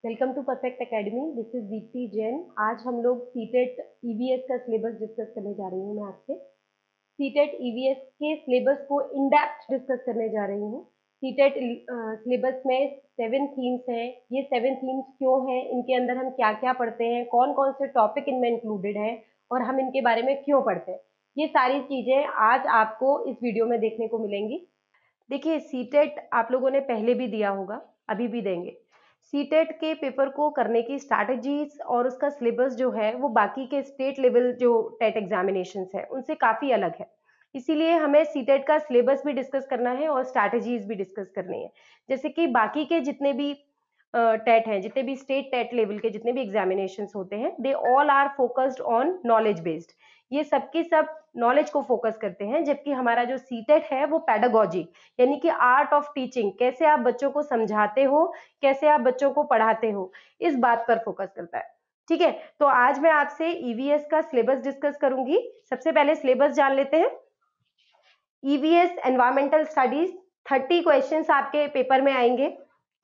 Welcome to Perfect Academy. This is Deepti Jain. आज हम लोग सीटेट ईवीएस का सिलेबस डिस्कस करने जा रही हूँ। मैं आपसे सीटेट ईवीएस के सिलेबस को इन डेप्थ डिस्कस करने जा रही हूँ। सीटेट सिलेबस में 7 थीम्स हैं। ये 7 थीम्स क्यों हैं, इनके अंदर हम क्या क्या पढ़ते हैं, कौन कौन से टॉपिक इनमें इंक्लूडेड है और हम इनके बारे में क्यों पढ़ते हैं, ये सारी चीजें आज आपको इस वीडियो में देखने को मिलेंगी। देखिए, सीटेट आप लोगों ने पहले भी दिया होगा, अभी भी देंगे। सीटेट के पेपर को करने की स्ट्रैटेजीज और उसका सिलेबस जो है वो बाकी के स्टेट लेवल जो टेट एग्जामिनेशंस है उनसे काफ़ी अलग है। इसीलिए हमें सीटेट का सिलेबस भी डिस्कस करना है और स्ट्रैटेजीज भी डिस्कस करनी है। जैसे कि बाकी के जितने भी टेट हैं, जितने भी स्टेट टेट लेवल के जितने भी एग्जामिनेशंस होते हैं, they all are focused on knowledge based. ये सबकी सब नॉलेज को फोकस करते हैं, जबकि हमारा जो सीटेट है वो पेडागोजी यानी कि आर्ट ऑफ टीचिंग, कैसे आप बच्चों को समझाते हो, कैसे आप बच्चों को पढ़ाते हो, इस बात पर फोकस करता है। ठीक है, तो आज मैं आपसे ईवीएस का सिलेबस डिस्कस करूंगी। सबसे पहले सिलेबस जान लेते हैं। ईवीएस एनवायरमेंटल स्टडीज, 30 क्वेश्चंस आपके पेपर में आएंगे।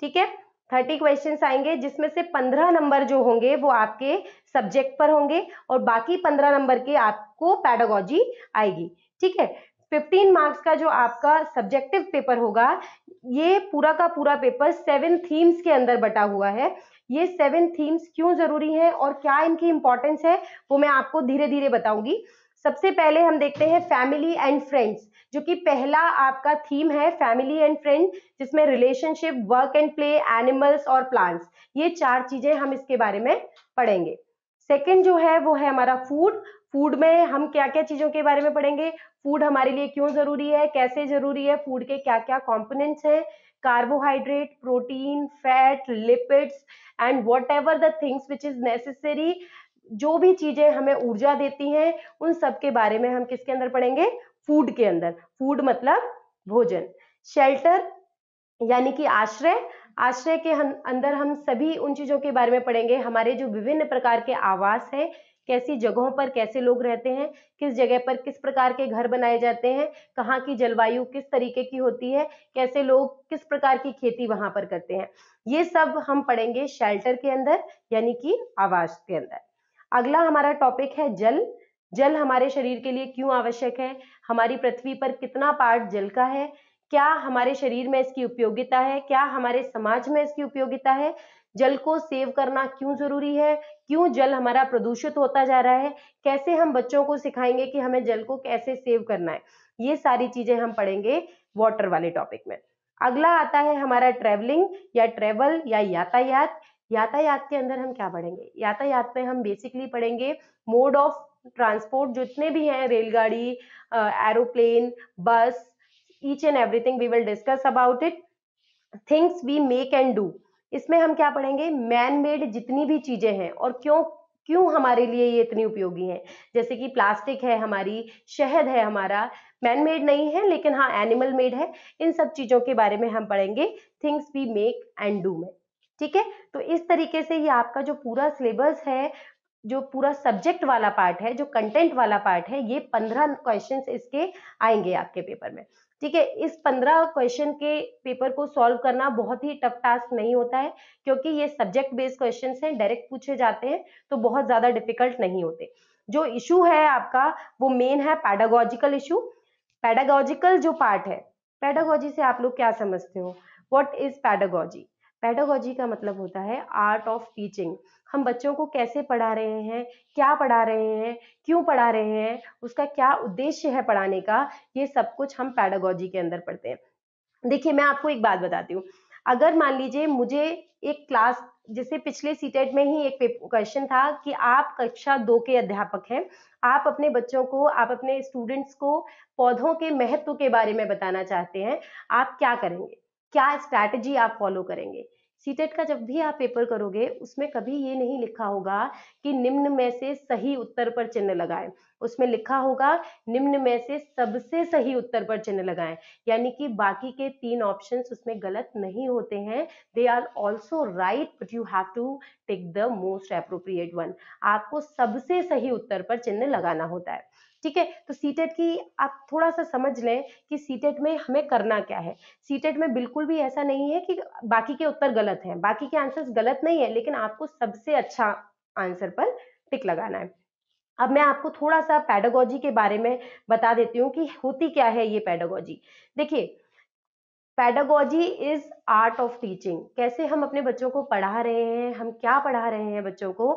ठीक है, 30 क्वेश्चंस आएंगे, जिसमें से 15 नंबर जो होंगे वो आपके सब्जेक्ट पर होंगे और बाकी 15 नंबर के आपको पेडागोजी आएगी। ठीक है, 15 मार्क्स का जो आपका सब्जेक्टिव पेपर होगा, ये पूरा का पूरा पेपर 7 थीम्स के अंदर बटा हुआ है। ये 7 थीम्स क्यों जरूरी है और क्या इनकी इंपॉर्टेंस है, वो मैं आपको धीरे धीरे बताऊंगी। सबसे पहले हम देखते हैं फैमिली एंड फ्रेंड्स, जो कि पहला आपका थीम है, फैमिली एंड फ्रेंड, जिसमें relationship, work and play, animals और प्लांट्स, ये 4 चीजें हम इसके बारे में पढ़ेंगे। सेकंड जो है वो है हमारा फूड। फूड में हम क्या क्या चीजों के बारे में पढ़ेंगे, फूड हमारे लिए क्यों जरूरी है, कैसे जरूरी है, फूड के क्या क्या कंपोनेंट्स हैं, carbohydrate, protein, fat, lipids and what ever the things which is necessary, जो भी चीजें हमें ऊर्जा देती हैं, उन सब के बारे में हम किसके अंदर पढ़ेंगे, फूड के अंदर। फूड मतलब भोजन। शेल्टर यानी कि आश्रय, आश्रय के अंदर हम सभी उन चीजों के बारे में पढ़ेंगे, हमारे जो विभिन्न प्रकार के आवास हैं, कैसी जगहों पर कैसे लोग रहते हैं, किस जगह पर किस प्रकार के घर बनाए जाते हैं, कहाँ की जलवायु किस तरीके की होती है, कैसे लोग किस प्रकार की खेती वहां पर करते हैं, ये सब हम पढ़ेंगे शेल्टर के अंदर यानी कि आवास के अंदर। अगला हमारा टॉपिक है जल। जल हमारे शरीर के लिए क्यों आवश्यक है, हमारी पृथ्वी पर कितना पार्ट जल का है, क्या हमारे शरीर में इसकी उपयोगिता है, क्या हमारे समाज में इसकी उपयोगिता है, जल को सेव करना क्यों जरूरी है, क्यों जल हमारा प्रदूषित होता जा रहा है, कैसे हम बच्चों को सिखाएंगे कि हमें जल को कैसे सेव करना है, ये सारी चीजें हम पढ़ेंगे वाटर वाले टॉपिक में। अगला आता है हमारा ट्रेवलिंग या ट्रेवल या यातायात। यातायात के अंदर हम क्या पढ़ेंगे, यातायात में हम बेसिकली पढ़ेंगे मोड ऑफ ट्रांसपोर्ट, जितने भी हैं, रेलगाड़ी, एरोप्लेन, बस, each and everything we will discuss about it. Things we make and do, इसमें हम क्या पढ़ेंगे, मैन मेड जितनी भी चीजें हैं और क्यों क्यों हमारे लिए ये इतनी उपयोगी हैं। जैसे कि प्लास्टिक है हमारी, शहद है हमारा, मैन मेड नहीं है लेकिन हाँ एनिमल मेड है। इन सब चीजों के बारे में हम पढ़ेंगे things we make and do में। ठीक है, तो इस तरीके से ये आपका जो पूरा सिलेबस है, जो पूरा सब्जेक्ट वाला पार्ट है, जो कंटेंट वाला पार्ट है, ये 15 क्वेश्चंस इसके आएंगे आपके पेपर में। ठीक है, इस 15 क्वेश्चन के पेपर को सॉल्व करना बहुत ही टफ टास्क नहीं होता है, क्योंकि ये सब्जेक्ट बेस्ड क्वेश्चंस हैं, डायरेक्ट पूछे जाते हैं, तो बहुत ज्यादा डिफिकल्ट नहीं होते। जो इशू है आपका वो मेन है पैडागोजिकल इशू। पैडागोजिकल जो पार्ट है, पैडागोजी से आप लोग क्या समझते हो, व्हाट इज पैडागोजी? पैडागोजी का मतलब होता है आर्ट ऑफ टीचिंग। हम बच्चों को कैसे पढ़ा रहे हैं, क्या पढ़ा रहे हैं, क्यों पढ़ा रहे हैं, उसका क्या उद्देश्य है पढ़ाने का, ये सब कुछ हम पैडागोजी के अंदर पढ़ते हैं। देखिए, मैं आपको एक बात बताती हूँ। अगर मान लीजिए मुझे एक क्लास, जैसे पिछले सीटेट में ही एक क्वेश्चन था कि आप कक्षा 2 के अध्यापक हैं, आप अपने बच्चों को, आप अपने स्टूडेंट्स को पौधों के महत्व के बारे में बताना चाहते हैं, आप क्या करेंगे, क्या स्ट्रैटेजी आप फॉलो करेंगे? सीटेट का जब भी आप पेपर करोगे उसमें कभी ये नहीं लिखा होगा कि निम्न में से सही उत्तर पर चिन्ह लगाएं, उसमें लिखा होगा निम्न में से सबसे सही उत्तर पर चिन्ह लगाएं, यानी कि बाकी के 3 ऑप्शंस उसमें गलत नहीं होते हैं, they are also right but you have to take the most appropriate one. आपको सबसे सही उत्तर पर चिन्ह लगाना होता है। ठीक है। तो सीटेट की आप थोड़ा सा समझ लें कि सीटेट में हमें करना क्या है। सीटेट में बिल्कुल भी ऐसा नहीं है कि बाकी के उत्तर गलत हैं, बाकी के आंसर्स गलत नहीं है, लेकिन आपको सबसे अच्छा आंसर पर टिक लगाना है। अब मैं आपको थोड़ा सा पेडागोजी के बारे में बता देती हूँ कि होती क्या है ये पेडागोजी। देखिए, pedagogy is art of teaching. कैसे हम अपने बच्चों को पढ़ा रहे हैं, हम क्या पढ़ा रहे हैं बच्चों को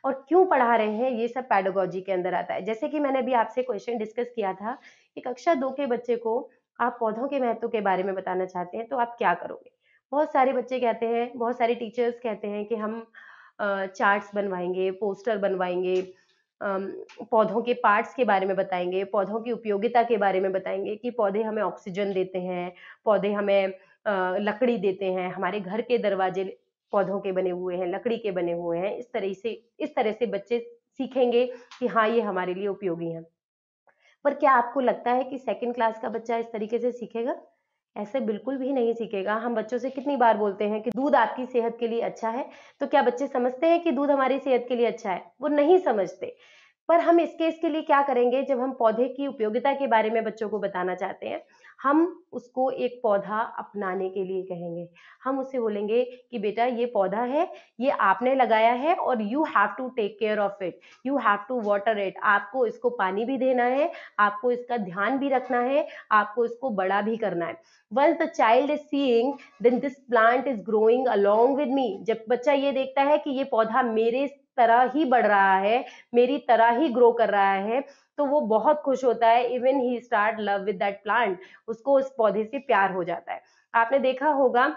और क्यों पढ़ा रहे हैं, ये सब पेडागोजी के अंदर आता है। जैसे कि मैंने अभी आपसे क्वेश्चन डिस्कस किया था कि कक्षा 2 के बच्चे को आप पौधों के महत्व के बारे में बताना चाहते हैं तो आप क्या करोगे। बहुत सारे बच्चे कहते हैं, बहुत सारे टीचर्स कहते हैं कि हम चार्ट्स बनवाएंगे, पोस्टर बनवाएंगे, पौधों के पार्ट्स के बारे में बताएंगे, पौधों की उपयोगिता के बारे में बताएंगे कि पौधे हमें ऑक्सीजन देते हैं, पौधे हमें लकड़ी देते हैं, हमारे घर के दरवाजे पौधों के बने हुए हैं, लकड़ी के बने हुए हैं। इस तरह से बच्चे सीखेंगे कि हाँ, ये हमारे लिए उपयोगी हैं। पर क्या आपको लगता है कि सेकंड क्लास का बच्चा इस तरीके से सीखेगा? ऐसे बिल्कुल भी नहीं सीखेगा। हम बच्चों से कितनी बार बोलते हैं कि दूध आपकी सेहत के लिए अच्छा है, तो क्या बच्चे समझते हैं कि दूध हमारी सेहत के लिए अच्छा है? वो नहीं समझते। पर हम इसके लिए क्या करेंगे, जब हम पौधे की उपयोगिता के बारे में बच्चों को बताना चाहते हैं, हम उसको एक पौधा अपनाने के लिए कहेंगे। हम उससे बोलेंगे कि बेटा ये पौधा है, ये आपने लगाया है और you have to take care of it, you have to water it. आपको इसको पानी भी देना है, आपको इसका ध्यान भी रखना है, आपको इसको बड़ा भी करना है। Once the child is seeing, then this plant is growing along with me। जब बच्चा ये देखता है कि ये पौधा मेरे तरह ही बढ़ रहा है, मेरी तरह ही ग्रो कर रहा है, तो वो बहुत खुश होता है। Even he start love with that plant. उसको उस पौधे से प्यार हो जाता है। आपने देखा होगा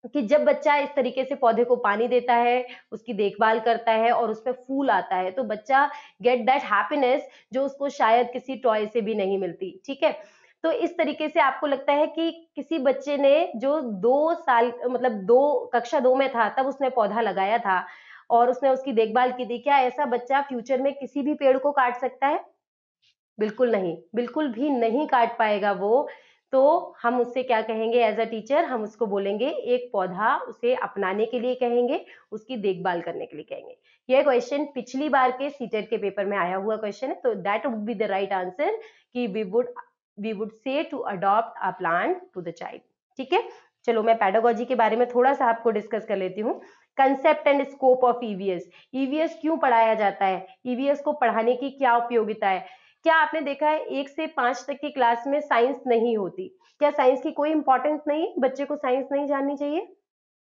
कि जब बच्चा इस तरीके से पौधे को पानी देता है, उसकी देखभाल करता है और उसमें फूल आता है, तो बच्चा गेट दैट हैप्पीनेस जो उसको शायद किसी टॉय से भी नहीं मिलती। ठीक है। तो इस तरीके से आपको लगता है कि किसी बच्चे ने जो 2 साल मतलब 2 कक्षा 2 में था तब उसने पौधा लगाया था और उसने उसकी देखभाल की थी, क्या ऐसा बच्चा फ्यूचर में किसी भी पेड़ को काट सकता है? बिल्कुल नहीं, बिल्कुल भी नहीं काट पाएगा वो। तो हम उससे क्या कहेंगे एज़ अ टीचर, हम उसको बोलेंगे एक पौधा उसे अपनाने के लिए कहेंगे, उसकी देखभाल करने के लिए कहेंगे। यह क्वेश्चन पिछली बार के सीटेट के पेपर में आया हुआ क्वेश्चन है, तो that would be the right answer कि we would say to adopt a plant to the child. ठीक है। चलो मैं पेडागोजी के बारे में थोड़ा सा आपको डिस्कस कर लेती हूँ। Concept and scope of EVS. EVS क्यों पढ़ाया जाता है? ईवीएस को पढ़ाने की क्या उपयोगिता है? क्या आपने देखा है 1 से 5 तक की क्लास में साइंस नहीं होती? क्या साइंस की कोई इंपॉर्टेंस नहीं है? बच्चे को साइंस नहीं जाननी चाहिए?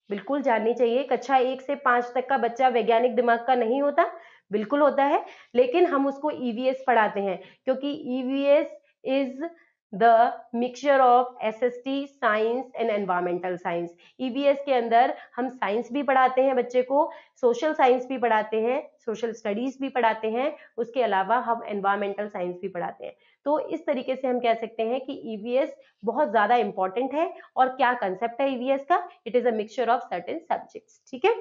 बिल्कुल जाननी चाहिए। कक्षा 1 से 5 तक का बच्चा वैज्ञानिक दिमाग का नहीं होता? बिल्कुल होता है, लेकिन हम उसको ईवीएस पढ़ाते हैं क्योंकि EVS is the mixture of SST, science and environmental science. EVS के अंदर हम साइंस भी पढ़ाते हैं बच्चे को, सोशल साइंस भी पढ़ाते हैं, सोशल स्टडीज भी पढ़ाते हैं, उसके अलावा हम एनवायरमेंटल साइंस भी पढ़ाते हैं। तो इस तरीके से हम कह सकते हैं कि ईवीएस बहुत ज्यादा इंपॉर्टेंट है। और क्या कंसेप्ट है ईवीएस का? It is a mixture of certain subjects. ठीक है।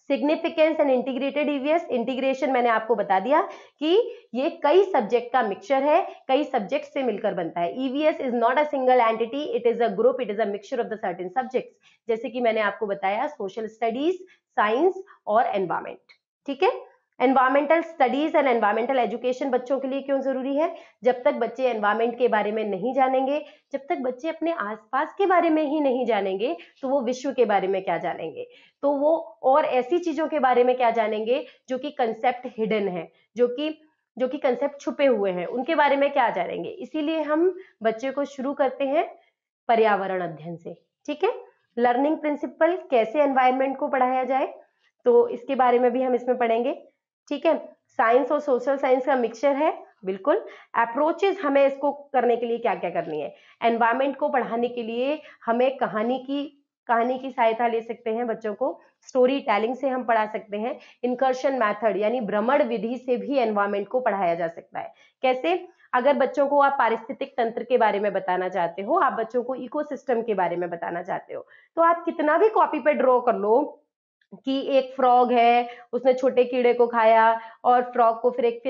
Significance and integrated EVS. Integration मैंने आपको बता दिया कि ये कई सब्जेक्ट का मिक्सचर है, कई सब्जेक्ट से मिलकर बनता है। EVS is not a single entity, it is a group, it is a mixture of the certain subjects. जैसे कि मैंने आपको बताया सोशल स्टडीज, साइंस और एनवायरमेंट। ठीक है। Environmental studies and environmental education बच्चों के लिए क्यों जरूरी है? जब तक बच्चे एनवायरमेंट के बारे में नहीं जानेंगे, जब तक बच्चे अपने आसपास के बारे में ही नहीं जानेंगे, तो वो विश्व के बारे में क्या जानेंगे? तो वो और ऐसी चीजों के बारे में क्या जानेंगे जो कि कंसेप्ट हिडन है, जो कि कंसेप्ट छुपे हुए हैं, उनके बारे में क्या जानेंगे? इसीलिए हम बच्चे को शुरू करते हैं पर्यावरण अध्ययन से। ठीक है। लर्निंग प्रिंसिपल, कैसे एनवायरनमेंट को पढ़ाया जाए, तो इसके बारे में भी हम इसमें पढ़ेंगे। ठीक है। साइंस और सोशल साइंस का मिक्सचर है, बिल्कुल। अप्रोचेस, हमें इसको करने के लिए क्या क्या करनी है? एनवायरनमेंट को पढ़ाने के लिए हमें कहानी की सहायता ले सकते हैं बच्चों को, स्टोरी टेलिंग से हम पढ़ा सकते हैं, इनकर्शन मेथड यानी भ्रमण विधि से भी एनवायरनमेंट को पढ़ाया जा सकता है। कैसे? अगर बच्चों को आप पारिस्थितिक तंत्र के बारे में बताना चाहते हो, आप बच्चों को इकोसिस्टम के बारे में बताना चाहते हो, तो आप कितना भी कॉपी पे ड्रॉ कर लो कि एक फ्रॉग है, उसने छोटे कीड़े को खाया और फ्रॉग को फिर एक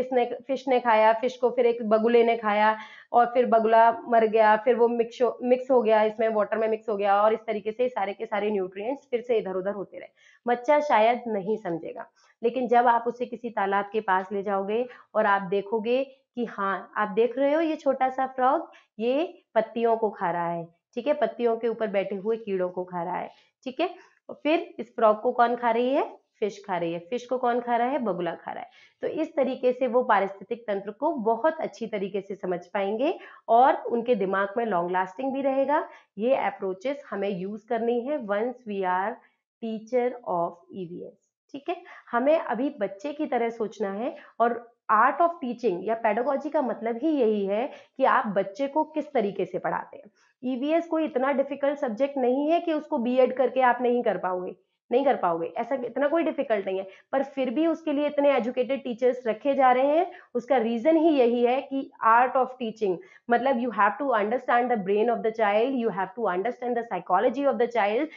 फिश ने खाया, फिश को फिर एक बगुले ने खाया और फिर बगुला मर गया, फिर वो मिक्स हो गया, इसमें वाटर में मिक्स हो गया और इस तरीके से सारे के सारे न्यूट्रिएंट्स फिर से इधर उधर होते रहे। बच्चा शायद नहीं समझेगा, लेकिन जब आप उसे किसी तालाब के पास ले जाओगे और आप देखोगे कि हाँ आप देख रहे हो ये छोटा सा फ्रॉग ये पत्तियों को खा रहा है, ठीक है, पत्तियों के ऊपर बैठे हुए कीड़ों को खा रहा है, ठीक है। फिर इस फ्रॉग को कौन खा रही है, फिश खा रही है, फिश को कौन खा रहा है, बगुला खा रहा है। तो इस तरीके से वो पारिस्थितिक तंत्र को बहुत अच्छी तरीके से समझ पाएंगे और उनके दिमाग में लॉन्ग लास्टिंग भी रहेगा। ये अप्रोचेस हमें यूज करनी है once we are teacher of EVS, ठीक है। हमें अभी बच्चे की तरह सोचना है और आर्ट ऑफ टीचिंग या पेडागोजी का मतलब ही यही है कि आप बच्चे को किस तरीके से पढ़ाते हैं। ईवीएस कोई इतना डिफिकल्ट सब्जेक्ट नहीं है कि उसको बीएड करके आप नहीं कर पाओगे, ऐसा इतना कोई डिफिकल्ट नहीं है, पर फिर भी उसके लिए इतने एजुकेटेड टीचर्स रखे जा रहे हैं। उसका रीजन ही यही है कि आर्ट ऑफ टीचिंग मतलब you have to understand the brain of the child, you have to understand the psychology of the child,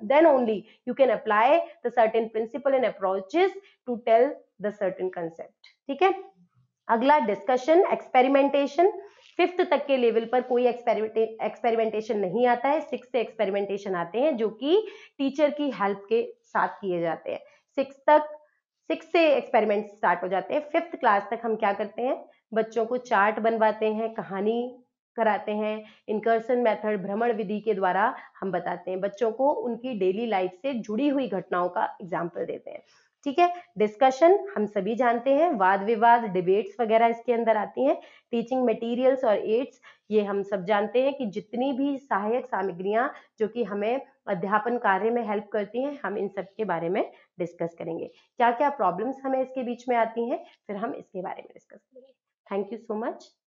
then only you can apply the certain principle and approaches to tell the certain concept, ठीक है। अगला discussion experimentation. 5th तक के level पर कोई experimentation नहीं आता है, 6 से एक्सपेरिमेंटेशन आते हैं जो कि टीचर की हेल्प के साथ किए जाते हैं। 6 से एक्सपेरिमेंट स्टार्ट हो जाते हैं। 5th क्लास तक हम क्या करते हैं, बच्चों को चार्ट बनवाते हैं, कहानी कराते हैं, इनकर्सन मेथड भ्रमण विधि के द्वारा हम बताते हैं, बच्चों को उनकी डेली लाइफ से जुड़ी हुई घटनाओं का एग्जाम्पल देते हैं, ठीक है। डिस्कशन हम सभी जानते हैं, वाद विवाद डिबेट्स वगैरह इसके अंदर आती हैं। टीचिंग मटेरियल्स और एड्स ये हम सब जानते हैं कि जितनी भी सहायक सामग्रियां जो कि हमें अध्यापन कार्य में हेल्प करती हैं, हम इन सब के बारे में डिस्कस करेंगे। क्या क्या प्रॉब्लम्स हमें इसके बीच में आती हैं, फिर हम इसके बारे में डिस्कस करेंगे। Thank you so much.